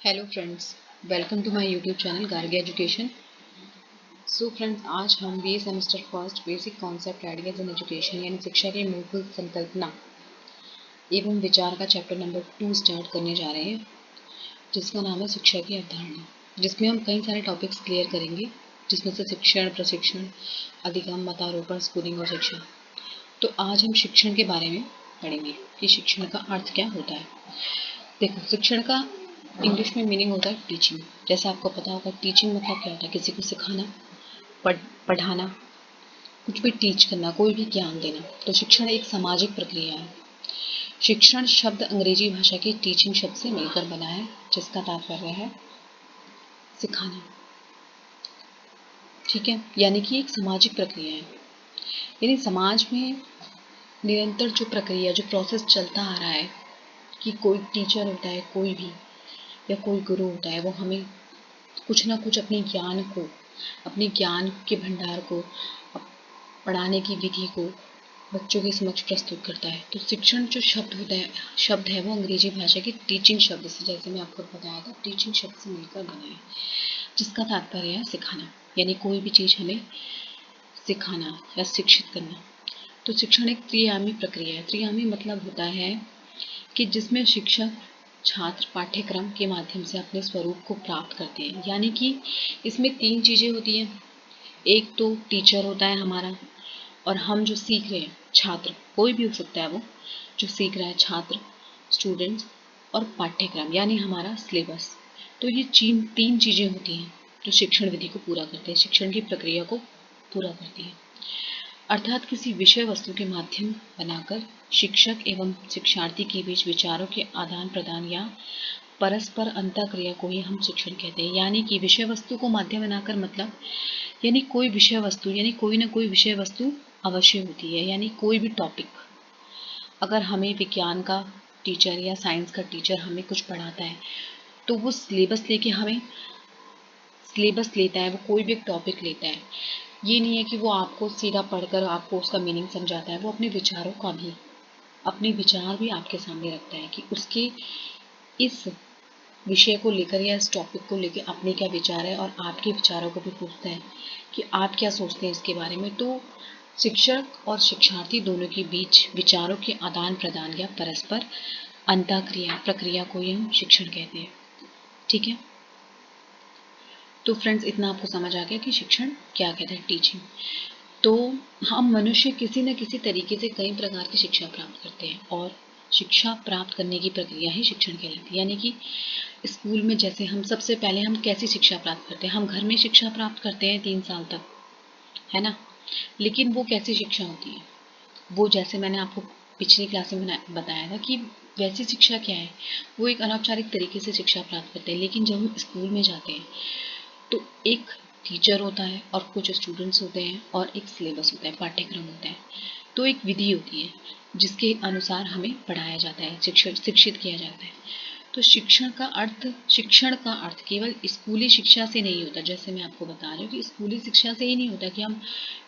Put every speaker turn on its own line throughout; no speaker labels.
Hello friends, welcome to my YouTube channel Gargi education. So friends, आज हम BA semester first basic concept ideas in education यानी शिक्षा की मूलभूत संकल्पना एवं विचार का चैप्टर नंबर 2 स्टार्ट करने जा रहे हैं, जिसका नाम है शिक्षा की अवधारणा, जिसमें हम कई सारे टॉपिक्स क्लियर करेंगे, जिसमें से शिक्षण, प्रशिक्षण, अधिगम, मतारोपण, स्कूलिंग और शिक्षा। तो आज हम शिक्षण के बारे में पढ़ेंगे कि शिक्षण का अर्थ क्या होता है। देखो, शिक्षण का इंग्लिश में मीनिंग होता है टीचिंग। जैसे आपको पता होगा टीचिंग मतलब क्या होता है, किसी को सिखाना, पढ़ाना, कुछ भी टीच करना, कोई भी ज्ञान देना। तो शिक्षण एक सामाजिक प्रक्रिया है। शिक्षण शब्द अंग्रेजी भाषा के टीचिंग शब्द से मिलकर बना है, जिसका तात्पर्य है सिखाना। ठीक है, यानी कि एक सामाजिक प्रक्रिया है। यानी समाज में निरंतर जो प्रक्रिया, जो प्रोसेस चलता आ रहा है कि कोई टीचर होता है, कोई भी या कोई गुरु होता है, वो हमें कुछ ना कुछ अपने ज्ञान के भंडार को, पढ़ाने की विधि को बच्चों के समक्ष प्रस्तुत करता है। तो शिक्षण जो शब्द है वो अंग्रेजी भाषा के टीचिंग शब्द से, जैसे मैं आपको बताया था, टीचिंग शब्द से मिलकर बना है, जिसका तात्पर्य है सिखाना। यानी कोई भी चीज़ हमें सिखाना या शिक्षित करना। तो शिक्षण एक त्रिआयामी प्रक्रिया है। त्रिआयामी मतलब होता है कि जिसमें शिक्षक छात्र पाठ्यक्रम के माध्यम से अपने स्वरूप को प्राप्त करते हैं। यानी कि इसमें 3 चीज़ें होती हैं। एक तो टीचर होता है हमारा, और हम जो सीख रहे हैं, छात्र कोई भी हो सकता है, वो जो सीख रहा है, छात्र, स्टूडेंट्स, और पाठ्यक्रम यानी हमारा सिलेबस। तो ये 3 चीज़ें होती हैं जो शिक्षण विधि को पूरा करते हैं, शिक्षण की प्रक्रिया को पूरा करती है। अर्थात किसी विषय वस्तु के माध्यम बनाकर शिक्षक एवं शिक्षार्थी के बीच विचारों के आदान प्रदान या परस्पर अंतःक्रिया को ही हम शिक्षण कहते हैं। यानी कि विषय वस्तु को माध्यम बनाकर मतलब, यानी कोई विषय वस्तु, यानी कोई ना कोई विषय वस्तु अवश्य होती है। यानी कोई भी टॉपिक, अगर हमें विज्ञान का टीचर या साइंस का टीचर हमें कुछ पढ़ाता है, तो वो सिलेबस लेता है, वो कोई भी एक टॉपिक लेता है। ये नहीं है कि वो आपको सीधा पढ़कर आपको उसका मीनिंग समझाता है, वो अपने विचार भी आपके सामने रखता है कि उसके इस विषय को लेकर या इस टॉपिक को लेकर अपने क्या विचार है, और आपके विचारों को भी पूछता है कि आप क्या सोचते हैं इसके बारे में। तो शिक्षक और शिक्षार्थी दोनों के बीच विचारों के आदान प्रदान या परस्पर अंतःक्रिया प्रक्रिया को ही हम शिक्षण कहते हैं। ठीक है, तो फ्रेंड्स, इतना आपको समझ आ गया कि शिक्षण क्या कहता है, टीचिंग। तो हम मनुष्य किसी न किसी तरीके से कई प्रकार की शिक्षा प्राप्त करते हैं, और शिक्षा प्राप्त करने की प्रक्रिया ही शिक्षण कहलाती है। यानी कि स्कूल में जैसे हम सबसे पहले हम कैसी शिक्षा प्राप्त करते हैं, हम घर में शिक्षा प्राप्त करते हैं 3 साल तक, है ना। लेकिन वो कैसी शिक्षा होती है, वो जैसे मैंने आपको पिछली क्लास में बताया था कि वैसी शिक्षा क्या है, वो एक अनौपचारिक तरीके से शिक्षा प्राप्त करते हैं। लेकिन जब हम स्कूल में जाते हैं तो एक टीचर होता है और कुछ स्टूडेंट्स होते हैं और एक सिलेबस होता है, पाठ्यक्रम होता है। तो एक विधि होती है जिसके अनुसार हमें पढ़ाया जाता है, शिक्षित किया जाता है। तो शिक्षण का अर्थ केवल स्कूली शिक्षा से नहीं होता। जैसे मैं आपको बता रही हूँ कि स्कूली शिक्षा से ही नहीं होता कि हम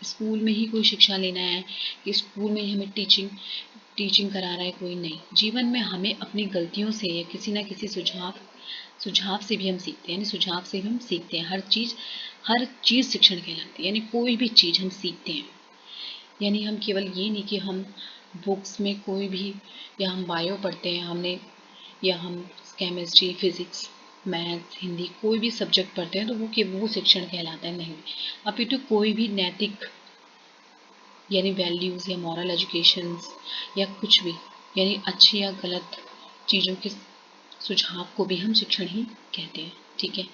स्कूल में ही कोई शिक्षा लेना है, कि स्कूल में ही हमें टीचिंग करा रहा है कोई, नहीं। जीवन में हमें अपनी गलतियों से या किसी न किसी सुझाव से भी हम सीखते हैं। यानी सुझाव से भी हम सीखते हैं। हर चीज़ शिक्षण कहलाती है। यानी कोई भी चीज़ हम सीखते हैं। यानी हम केवल ये नहीं कि हम बुक्स में कोई भी, या हम बायो पढ़ते हैं हमने, या हम केमिस्ट्री, फिजिक्स, मैथ्स, हिंदी, कोई भी सब्जेक्ट पढ़ते हैं तो वो शिक्षण कहलाता है, नहीं। अपितु कोई भी नैतिक, यानी वैल्यूज़ या मॉरल एजुकेशंस या कुछ भी, यानी अच्छी या गलत चीज़ों के सुझाव को भी हम शिक्षण ही कहते हैं। ठीक है,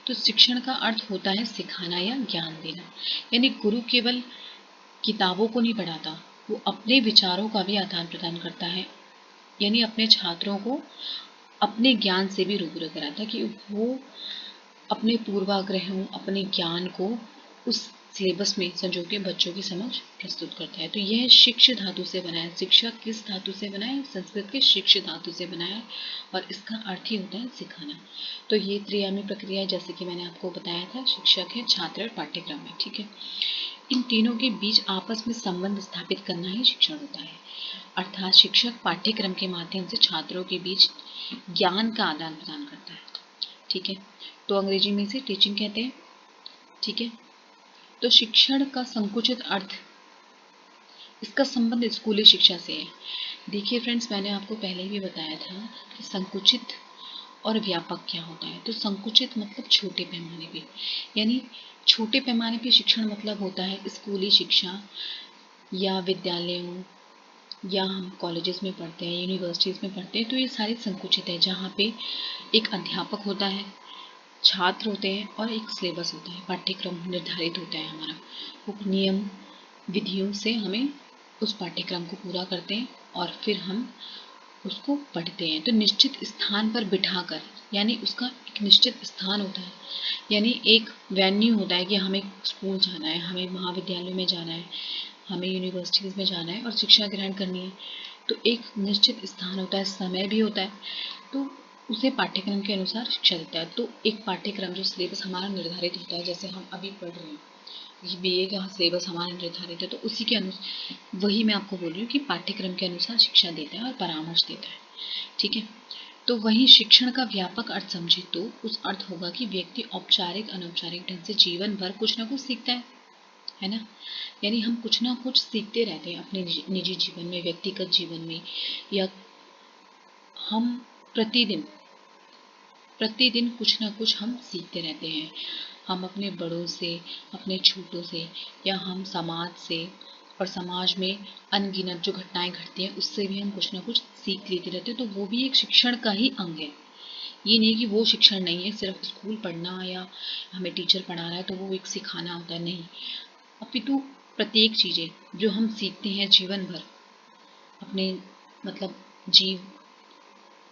तो शिक्षण का अर्थ होता है सिखाना या ज्ञान देना। यानी गुरु केवल किताबों को नहीं पढ़ाता, वो अपने विचारों का भी आदान प्रदान करता है। यानी अपने छात्रों को अपने ज्ञान से भी रूबरू कराता, कि वो अपने पूर्वाग्रहों, अपने ज्ञान को उस सिलेबस में संजो के बच्चों की समझ प्रस्तुत करता है। तो यह शिक्ष धातु से बना है। शिक्षा किस धातु से बना है? संस्कृत के शिक्ष धातु से बना है, और इसका अर्थ ही होता है सिखाना। तो ये त्रिआयामी प्रक्रिया, जैसे कि मैंने आपको बताया था, शिक्षक है, छात्र और पाठ्यक्रम है। ठीक है, इन तीनों के बीच आपस में संबंध स्थापित करना ही शिक्षण होता है। अर्थात शिक्षक पाठ्यक्रम के माध्यम से छात्रों के बीच ज्ञान का आदान प्रदान करता है। ठीक है, तो अंग्रेजी में इसे टीचिंग कहते हैं। ठीक है, तो शिक्षण का संकुचित अर्थ, इसका संबंध स्कूली शिक्षा से है। देखिए फ्रेंड्स, मैंने आपको पहले भी बताया था कि संकुचित और व्यापक क्या होता है। तो संकुचित मतलब छोटे पैमाने पे, यानी छोटे पैमाने पे शिक्षण मतलब होता है स्कूली शिक्षा या विद्यालयों या हम कॉलेजेस में पढ़ते हैं, यूनिवर्सिटीज़ में पढ़ते हैं, तो ये सारे संकुचित है, जहाँ पे एक अध्यापक होता है, छात्र होते हैं और एक सिलेबस होता है, पाठ्यक्रम निर्धारित होता है हमारा। वो नियम विधियों से हमें उस पाठ्यक्रम को पूरा करते हैं और फिर हम उसको पढ़ते हैं। तो निश्चित स्थान पर बिठाकर, यानी उसका एक निश्चित स्थान होता है, यानी एक वेन्यू होता है कि हमें स्कूल जाना है, हमें महाविद्यालय में जाना है, हमें यूनिवर्सिटीज़ में जाना है और शिक्षा ग्रहण करनी है। तो एक निश्चित स्थान होता है, समय भी होता है, तो उसे पाठ्यक्रम के अनुसार शिक्षा देता है। तो एक पाठ्यक्रम जो सिलेबस हमारा निर्धारित होता है, जैसे हम अभी पढ़ रहे हैं, बीए का सिलेबस हमारा निर्धारित है, तो उसी के अनुसार, वही मैं आपको बोल रही हूँ कि पाठ्यक्रम के अनुसार शिक्षा देता है और परामर्श देता है। ठीक है, तो वही शिक्षण का व्यापक अर्थ समझे तो उस अर्थ होगा कि व्यक्ति औपचारिक अनौपचारिक ढंग से जीवन भर कुछ ना कुछ सीखता है ना। यानी हम कुछ ना कुछ सीखते रहते हैं अपने निजी जीवन में, व्यक्तिगत जीवन में, या हम प्रतिदिन प्रतिदिन कुछ ना कुछ हम सीखते रहते हैं। हम अपने बड़ों से, अपने छोटों से, या हम समाज से, और समाज में अनगिनत जो घटनाएं घटती हैं उससे भी हम कुछ ना कुछ सीख लेते रहते हैं। तो वो भी एक शिक्षण का ही अंग है। ये नहीं कि वो शिक्षण नहीं है, सिर्फ स्कूल पढ़ना या हमें टीचर पढ़ा रहा है तो वो एक सिखाना होता है, नहीं। अपितु प्रत्येक चीज़ें जो हम सीखते हैं जीवन भर, अपने मतलब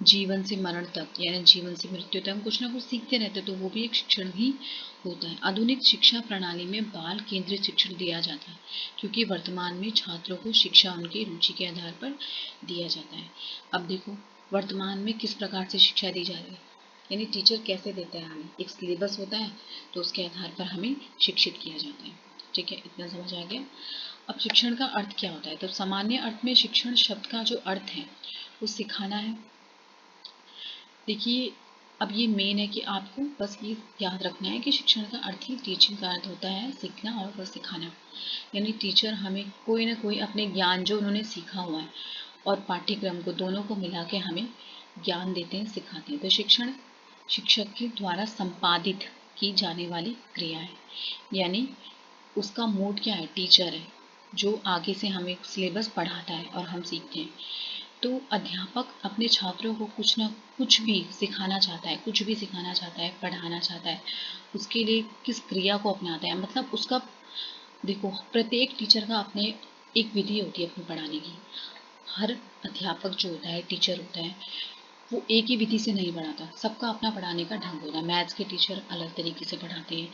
जीवन से मरण तक, यानी जीवन से मृत्यु तक हम कुछ ना कुछ सीखते रहते हैं, तो वो भी एक शिक्षण ही होता है। आधुनिक शिक्षा प्रणाली में बाल केंद्रित शिक्षण दिया जाता है, क्योंकि वर्तमान में छात्रों को शिक्षा उनकी रुचि के आधार पर दिया जाता है। अब देखो, वर्तमान में किस प्रकार से शिक्षा दी जा रही है, यानी टीचर कैसे देता है हमें, एक सिलेबस होता है, तो उसके आधार पर हमें शिक्षित किया जाता है। ठीक है, इतना समझ आ गया। अब शिक्षण का अर्थ क्या होता है, तो सामान्य अर्थ में शिक्षण शब्द का जो अर्थ है वो सिखाना है। देखिए, अब ये मेन है कि आपको बस ये याद रखना है कि शिक्षण का अर्थ ही, टीचिंग का अर्थ होता है सीखना और बस सिखाना। यानी टीचर हमें कोई ना कोई अपने ज्ञान जो उन्होंने सीखा हुआ है और पाठ्यक्रम को, दोनों को मिला के हमें ज्ञान देते हैं, सिखाते हैं। तो शिक्षण शिक्षक के द्वारा संपादित की जाने वाली क्रिया है, यानी उसका मोड क्या है, टीचर है जो आगे से हमें सिलेबस पढ़ाता है और हम सीखते हैं। तो अध्यापक अपने छात्रों को कुछ ना कुछ भी सिखाना चाहता है, कुछ भी सिखाना चाहता है, पढ़ाना चाहता है, उसके लिए किस क्रिया को अपनाता है, मतलब उसका, देखो प्रत्येक टीचर का अपने एक विधि होती है अपने पढ़ाने की। हर अध्यापक जो होता है, टीचर होता है, वो एक ही विधि से नहीं पढ़ाता, सबका अपना पढ़ाने का ढंग होता है। मैथ्स के टीचर अलग तरीके से पढ़ाते हैं,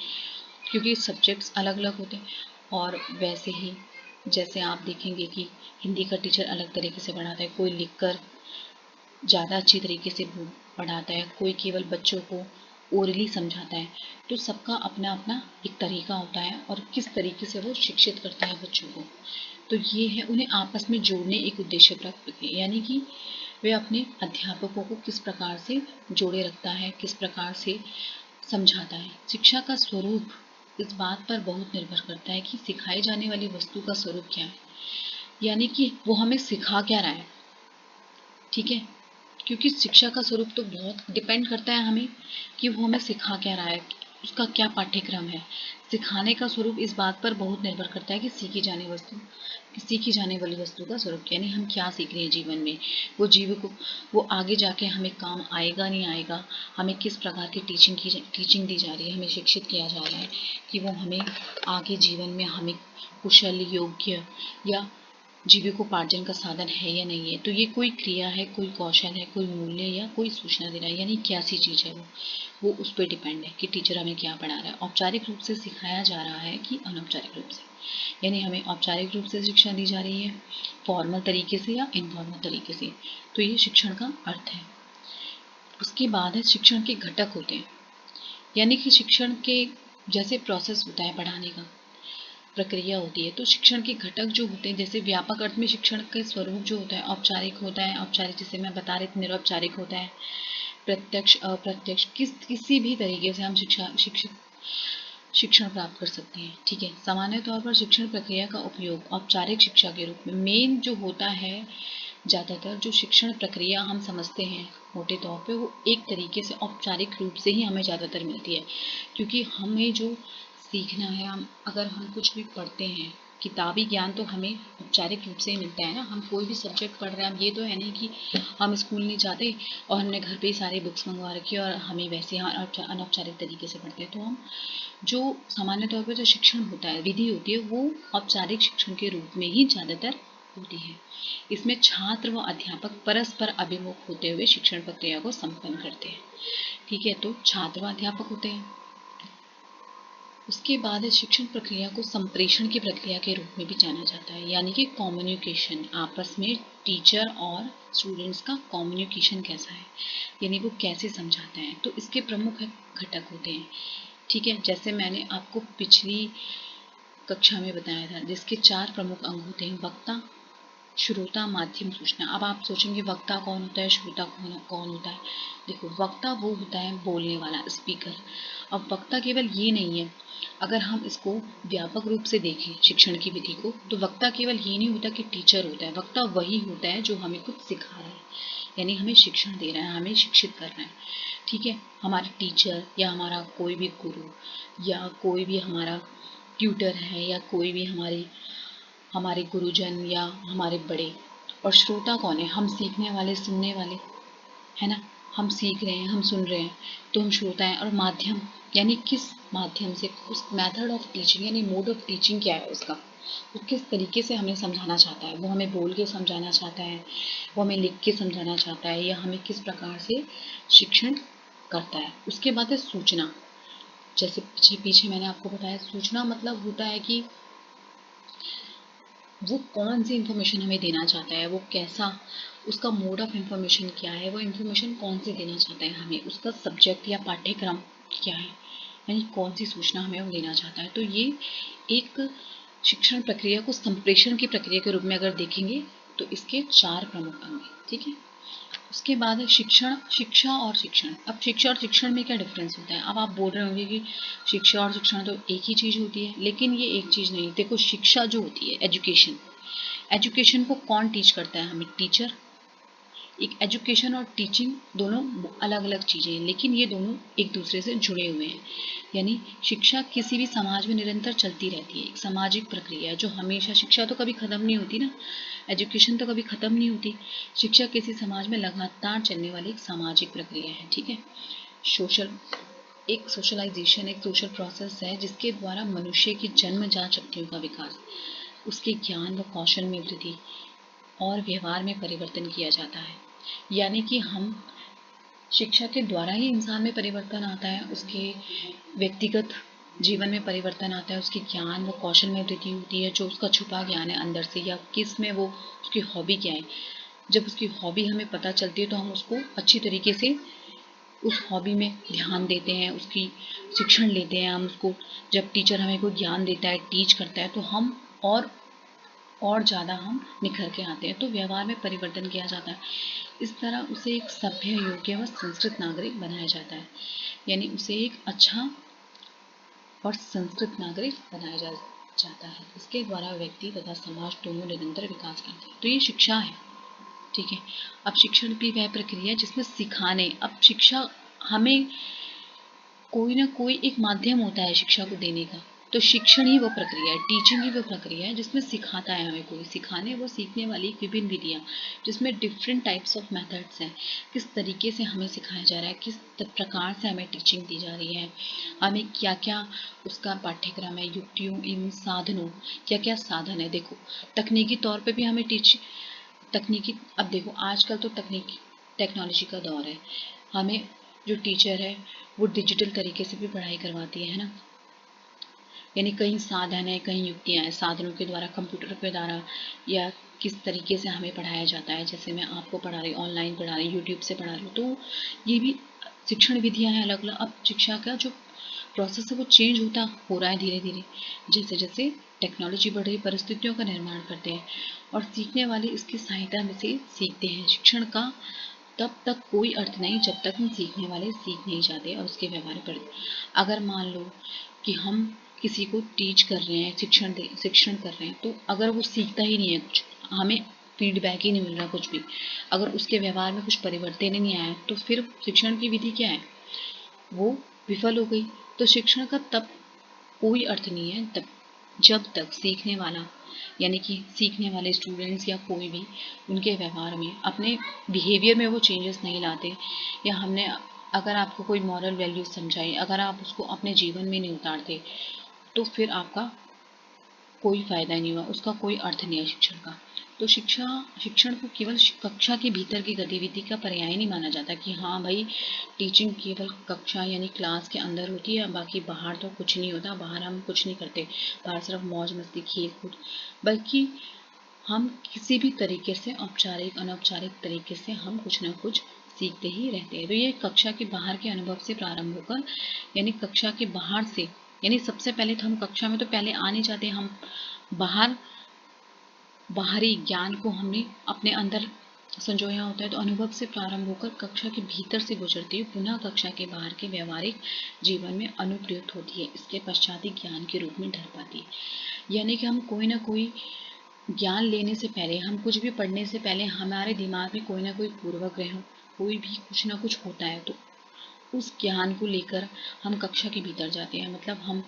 क्योंकि सब्जेक्ट्स अलग अलग होते हैं। और वैसे ही जैसे आप देखेंगे कि हिंदी का टीचर अलग तरीके से पढ़ाता है, कोई लिखकर ज़्यादा अच्छी तरीके से पढ़ाता है, कोई केवल बच्चों को ओरली समझाता है। तो सबका अपना अपना एक तरीका होता है और किस तरीके से वो शिक्षित करता है बच्चों को। तो ये है उन्हें आपस में जोड़ने एक उद्देश्य प्राप्त करके, यानी कि वे अपने अध्यापकों को किस प्रकार से जोड़े रखता है, किस प्रकार से समझाता है। शिक्षा का स्वरूप इस बात पर बहुत निर्भर करता है कि सिखाई जाने वाली वस्तु का स्वरूप क्या है, यानी कि वो हमें सिखा क्या रहा है। ठीक है, क्योंकि शिक्षा का स्वरूप तो बहुत डिपेंड करता है हमें कि वो हमें सिखा क्या रहा है, उसका क्या पाठ्यक्रम है। सिखाने का स्वरूप इस बात पर बहुत निर्भर करता है कि सीखी जाने वाली वस्तु का स्वरूप, यानी हम क्या सीख रहे हैं जीवन में, वो जीव को, वो आगे जाके हमें काम आएगा नहीं आएगा, हमें किस प्रकार की टीचिंग दी जा रही है, हमें शिक्षित किया जा रहा है कि वो हमें आगे जीवन में हमें कुशल, योग्य या जीविकोपार्जन का साधन है या नहीं है। तो ये कोई क्रिया है, कोई कौशल है, कोई मूल्य या कोई सूचना दे रहा है, यानी कैसी चीज़ है वो उस पर डिपेंड है कि टीचर हमें क्या पढ़ा रहा है। औपचारिक रूप से सिखाया जा रहा है कि अनौपचारिक रूप से, यानी हमें औपचारिक रूप से शिक्षा दी जा रही है, फॉर्मल तरीके से या इनफॉर्मल तरीके से। तो ये शिक्षण का अर्थ है। उसके बाद है शिक्षण के घटक होते हैं, यानी कि शिक्षण के जैसे प्रोसेस होता है पढ़ाने का, प्रक्रिया होती है, तो शिक्षण के घटक जो होते हैं, जैसे व्यापक अर्थ में शिक्षण के स्वरूप जो होता है औपचारिक होता है, औपचारिक जिसे मैं बता रही थी निरौपचारिक होता है, प्रत्यक्ष अप्रत्यक्ष किसी भी तरीके से हम शिक्षण प्राप्त कर सकते हैं। ठीक है, सामान्य तौर पर शिक्षण प्रक्रिया का उपयोग औपचारिक शिक्षा के रूप में मेन जो होता है, ज़्यादातर जो शिक्षण प्रक्रिया हम समझते हैं मोटे तौर पे, वो एक तरीके से औपचारिक रूप से ही हमें ज़्यादातर मिलती है। क्योंकि हमें जो सीखना है, हम अगर हम कुछ भी पढ़ते हैं, किताबी ज्ञान तो हमें औपचारिक रूप से ही मिलता है ना। हम कोई भी सब्जेक्ट पढ़ रहे हैं, अब ये तो है नहीं कि हम स्कूल नहीं जाते और हमने घर पे ही सारी बुक्स मंगवा रखी है और हमें वैसे अनौपचारिक तरीके से पढ़ते हैं। तो हम जो सामान्य तौर पर जो शिक्षण होता है, विधि होती है, वो औपचारिक शिक्षण के रूप में ही ज़्यादातर होती है। इसमें छात्र व अध्यापक परस्पर अभिमुख होते हुए शिक्षण प्रक्रिया को संपन्न करते हैं। ठीक है, तो छात्र व अध्यापक होते हैं। उसके बाद शिक्षण प्रक्रिया को संप्रेषण की प्रक्रिया के रूप में भी जाना जाता है, यानी कि कम्युनिकेशन, आपस में टीचर और स्टूडेंट्स का कम्युनिकेशन कैसा है, यानी वो कैसे समझाते हैं। तो इसके प्रमुख घटक होते हैं। ठीक है, जैसे मैंने आपको पिछली कक्षा में बताया था, जिसके 4 प्रमुख अंग होते हैं: वक्ता, श्रोता, माध्यम, सूचना। अब आप सोचेंगे वक्ता कौन होता है, श्रोता कौन होता है। देखो, वक्ता वो होता है बोलने वाला, स्पीकर। अब वक्ता केवल ये नहीं है, अगर हम इसको व्यापक रूप से देखें शिक्षण की विधि को, तो वक्ता केवल ये नहीं होता कि टीचर होता है। वक्ता वही होता है जो हमें कुछ सिखा रहा है, यानी हमें शिक्षण दे रहा है, हमें शिक्षित कर रहा है। ठीक है, हमारे टीचर या हमारा कोई भी गुरु या कोई भी हमारा ट्यूटर है या कोई भी हमारे गुरुजन या हमारे बड़े। और श्रोता कौन है? हम सीखने वाले, सुनने वाले, है ना। हम सीख रहे हैं, हम सुन रहे हैं, तो हम श्रोता हैं। और माध्यम, यानी किस माध्यम से, उस मेथड ऑफ टीचिंग यानी मोड ऑफ टीचिंग क्या है उसका, वो किस तरीके से हमें समझाना चाहता है। वो हमें बोल के समझाना चाहता है, वो हमें लिख के समझाना चाहता है, या हमें किस प्रकार से शिक्षण करता है। उसके बाद है सूचना। जैसे पीछे मैंने आपको बताया, सूचना मतलब होता है कि वो कौन सी इन्फॉर्मेशन हमें देना चाहता है, वो कैसा, उसका मोड ऑफ इन्फॉर्मेशन क्या है, वो इन्फॉर्मेशन कौन सी देना चाहता है हमें, उसका सब्जेक्ट या पाठ्यक्रम क्या है, यानी कौन सी सूचना हमें वो देना चाहता है। तो ये एक शिक्षण प्रक्रिया को संप्रेषण की प्रक्रिया के रूप में अगर देखेंगे तो इसके 4 प्रमुख अंग हैं। ठीक है, उसके बाद है शिक्षण, शिक्षा और शिक्षण। अब शिक्षा और शिक्षण में क्या डिफरेंस होता है? अब आप बोल रहे होंगे कि शिक्षा और शिक्षण तो एक ही चीज़ होती है, लेकिन ये एक चीज़ नहीं। देखो, शिक्षा जो होती है, एजुकेशन, एजुकेशन को कौन टीच करता है? हमें टीचर। एक एजुकेशन और टीचिंग दोनों अलग अलग चीज़ें हैं, लेकिन ये दोनों एक दूसरे से जुड़े हुए हैं। यानी शिक्षा किसी भी समाज में निरंतर चलती रहती है, एक सामाजिक प्रक्रिया है जो हमेशा, शिक्षा तो कभी ख़त्म नहीं होती ना, एजुकेशन तो कभी ख़त्म नहीं होती। शिक्षा किसी समाज में लगातार चलने वाली एक सामाजिक प्रक्रिया है। ठीक है, एक सोशलाइजेशन, एक सोशल प्रोसेस है जिसके द्वारा मनुष्य की जन्मजात शक्तियों का विकास, उसके ज्ञान व कौशल में वृद्धि और व्यवहार में परिवर्तन किया जाता है। यानी कि हम शिक्षा के द्वारा ही इंसान में परिवर्तन आता है, उसके व्यक्तिगत जीवन में परिवर्तन आता है, उसके ज्ञान व कौशल में वृद्धि होती है, जो उसका छुपा ज्ञान है अंदर से, या किस में वो, उसकी हॉबी क्या है। जब उसकी हॉबी हमें पता चलती है तो हम उसको अच्छी तरीके से उस हॉबी में ध्यान देते हैं, उसकी शिक्षण लेते हैं हम उसको। जब टीचर हमें कोई ज्ञान देता है, टीच करता है, तो हम और ज़्यादा हम निखर के आते हैं, तो व्यवहार में परिवर्तन किया जाता है। इस तरह उसे एक सभ्य, योग्य व संस्कृत नागरिक बनाया जाता है, यानी उसे एक अच्छा और संस्कृत नागरिक बनाया जाता है। इसके द्वारा व्यक्ति तथा समाज दोनों निरंतर विकास करते हैं। तो ये शिक्षा है। ठीक है, अब शिक्षण की वह प्रक्रिया जिसमें सिखाने, अब शिक्षा हमें कोई ना कोई एक माध्यम होता है शिक्षा को देने का, तो शिक्षण ही वो प्रक्रिया है, टीचिंग ही वो प्रक्रिया है जिसमें सिखाता है हमें कोई, सिखाने वो सीखने वाली विभिन्न विधियाँ, जिसमें डिफरेंट टाइप्स ऑफ मेथड्स हैं, किस तरीके से हमें सिखाया जा रहा है, किस प्रकार से हमें टीचिंग दी जा रही है, हमें क्या क्या उसका पाठ्यक्रम है, युक्तियों एवं साधनों, क्या क्या साधन है। देखो, तकनीकी तौर पर भी हमें तकनीकी, अब देखो आजकल तो टेक्नोलॉजी का दौर है, हमें जो टीचर है वो डिजिटल तरीके से भी पढ़ाई करवाती है ना। यानी कहीं साधन है, कहीं युक्तियाँ हैं, साधनों के द्वारा, कंप्यूटर के द्वारा, या किस तरीके से हमें पढ़ाया जाता है। जैसे मैं आपको पढ़ा रही, ऑनलाइन पढ़ा रही, यूट्यूब से पढ़ा रही हूँ, तो ये भी शिक्षण विधियाँ हैं अलग अलग। अब शिक्षा का जो प्रोसेस है वो चेंज होता हो रहा है धीरे धीरे, जैसे जैसे टेक्नोलॉजी बढ़ रही, परिस्थितियों का निर्माण करते हैं और सीखने वाले इसकी सहायता में से सीखते हैं। शिक्षण का तब तक कोई अर्थ नहीं जब तक हम सीखने वाले सीख नहीं जाते और उसके व्यवहार पर। अगर मान लो कि हम किसी को टीच कर रहे हैं, शिक्षण कर रहे हैं, तो अगर वो सीखता ही नहीं है कुछ, हमें फीडबैक ही नहीं मिल रहा कुछ भी, अगर उसके व्यवहार में कुछ परिवर्तन ही नहीं आया, तो फिर शिक्षण की विधि क्या है, वो विफल हो गई। तो शिक्षण का तब कोई अर्थ नहीं है तब जब तक सीखने वाला, यानी कि सीखने वाले स्टूडेंट्स या कोई भी उनके व्यवहार में, अपने बिहेवियर में वो चेंजेस नहीं लाते, या हमने अगर आपको कोई मॉरल वैल्यूज समझाई, अगर आप उसको अपने जीवन में नहीं उतारते, तो फिर आपका कोई फायदा नहीं हुआ, उसका कोई अर्थ नहीं है शिक्षण का। तो शिक्षण को केवल कक्षा के भीतर की गतिविधि का पर्याय नहीं माना जाता कि हाँ भाई टीचिंग केवल कक्षा यानी क्लास के अंदर होती है, बाकी बाहर तो कुछ नहीं होता, बाहर हम कुछ नहीं करते, बाहर सिर्फ मौज मस्ती खेल कूद, बल्कि हम किसी भी तरीके से औपचारिक अनौपचारिक तरीके से हम कुछ ना कुछ सीखते ही रहते हैं। तो ये कक्षा के बाहर के अनुभव से प्रारंभ होकर, यानी कक्षा के बाहर से, यानी सबसे पहले तो हम कक्षा में तो पहले आ नहीं जाते, हम बाहर बाहरी ज्ञान को हमने अपने अंदर संजोया होता है। तो अनुभव से प्रारंभ होकर कक्षा के भीतर से गुजरती हुई पुनः कक्षा के बाहर के व्यवहारिक जीवन में अनुप्रयुक्त होती है, इसके पश्चात ज्ञान के रूप में ढल पाती है। यानी कि हम कोई ना कोई ज्ञान लेने से पहले, हम कुछ भी पढ़ने से पहले हमारे दिमाग में कोई ना कोई पूर्वाग्रह, कोई भी कुछ ना कुछ होता है, तो उस ज्ञान को लेकर हम कक्षा के भीतर जाते हैं। मतलब हम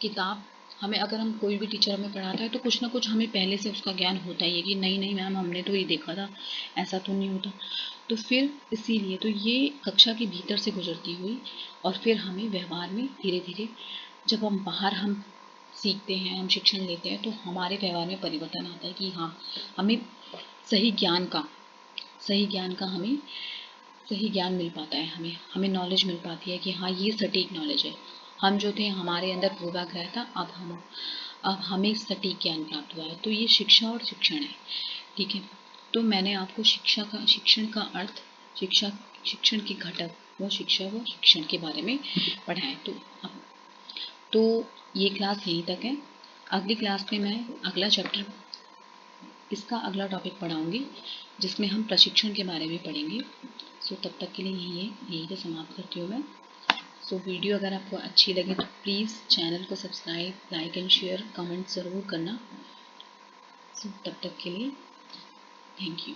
किताब, हमें अगर हम कोई भी टीचर हमें पढ़ाता है तो कुछ ना कुछ हमें पहले से उसका ज्ञान होता ही है कि नहीं नहीं मैम हमने तो ये देखा था, ऐसा तो नहीं होता। तो फिर इसीलिए तो ये कक्षा के भीतर से गुजरती हुई और फिर हमें व्यवहार में धीरे धीरे, जब हम बाहर हम सीखते हैं, हम शिक्षण लेते हैं, तो हमारे व्यवहार में परिवर्तन आता है कि हाँ हमें सही ज्ञान का सही ज्ञान का हमें सही ज्ञान मिल पाता है, हमें हमें नॉलेज मिल पाती है कि हाँ ये सटीक नॉलेज है। हम जो थे हमारे अंदर पूर्वाग्रह था, अब हमें सटीक ज्ञान प्राप्त हुआ है। तो ये शिक्षा और शिक्षण है, ठीक है। तो मैंने आपको शिक्षण का अर्थ, शिक्षण के घटक व शिक्षा व शिक्षण के बारे में पढ़ाया। तो ये क्लास यहीं तक है। अगली क्लास में मैं अगला चैप्टर, इसका अगला टॉपिक पढ़ाऊंगी, जिसमें हम प्रशिक्षण के बारे में पढ़ेंगे। सो तब तक के लिए यही से समाप्त करती हूँ मैं। सो वीडियो अगर आपको अच्छी लगे तो प्लीज़ चैनल को subscribe, like and share, comment ज़रूर करना। सो तब तक के लिए थैंक यू।